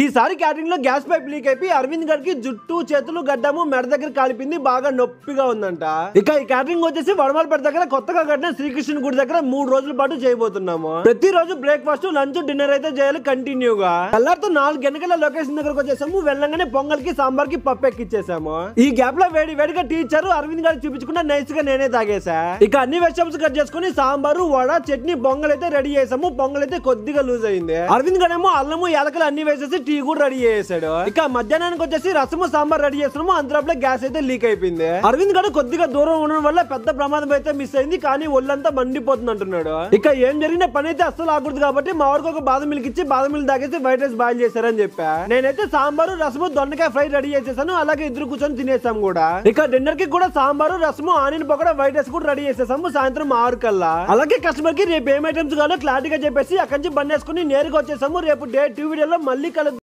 ఈసారి క్యాటరింగ్ లో gas pipe leak అయిపోయి అరవింద్ గారికి జుట్టు చేతులు గడ్డము మెడ దగ్గర కాలిపింది, బాగా నొప్పిగా ఉందంట. ఇక ఈ క్యాటరింగ్ వచ్చేసి వడమాలపేట దగ్గర కొత్తగా కట్టిన శ్రీకృష్ణ గుడి దగ్గర 3 రోజుల పాటు చేయబోతున్నాము. ప్రతిరోజు బ్రేక్ఫాస్ట్, లంచ్, డిన్నర్ అయితే చేయాలి కంటిన్యూగా. తెల్లారితో 4 గంటల లొకేషన్ దగ్గరకు వచ్చేసాము. వెళ్ళంగానే పొంగల్ కి సాంబార్ కి పప్పు ఎక్కిచ్చేసాము. ఈ గ్యాప్ లో వేడి వేడిగా టీచర్ అరవింద్ గారికి చూపించకుండా నైస్ గా నేనే తాగేసా. ఇక అన్ని వెజిటబుల్స్ కట్ చేసుకుని సాంబారు, వడ, చట్నీ, పొంగల్ అయితే రెడీ చేసాము. పొంగల్ అయితే కొద్దిగా లూజ్ అయింది. అరవింద్ గారేమో అల్లము యాలకలు అన్ని వేసేసి టీ కూడా రెడీ చేసాడు. ఇక మధ్యాహ్నానికి వచ్చేసి రసము సాంబార్ రెడీ చేస్తున్నాము. అంతలోపల గ్యాస్ అయితే లీక్ అయిపోయింది. అరవింద్ గారు కొద్దిగా దూరం ఉండడం వల్ల పెద్ద ప్రమాదం అయితే మిస్ అయింది, కానీ ఒళ్ళంతా మండిపోతుంది అంటున్నాడు. ఇక ఏం జరిగిన పని అయితే అస్సలు ఆగకూడదు కాబట్టి మా వారికి ఒక బాదం మిల్క్ ఇచ్చి బాదం మిల్క్ తాగేసి వైట్ రైస్ బాయిల్ చేశారని చెప్పా. నేనైతే సాంబారు, రసము, దొండకాయ ఫ్రై రెడీ చేసేసాను. అలాగే ఇద్దరు కూర్చొని తినేసాం కూడా. ఇక డిన్నర్ కి కూడా సాంబారు, రసము, ఆనియన్ పకోడా, వైట్ రైస్ కూడా రెడీ చేసేసాము సాయంత్రం 6 కల్లా. అలాగే కస్టమర్ కి రేపు ఏం ఐటమ్స్ కావాలో క్లారిటీగా చెప్పేసి అక్కడి నుంచి బండి వేసుకుని నేరుగా వచ్చేసాము. రేపు డే 2 వీడియోలో మళ్ళీ కలుద్దాం.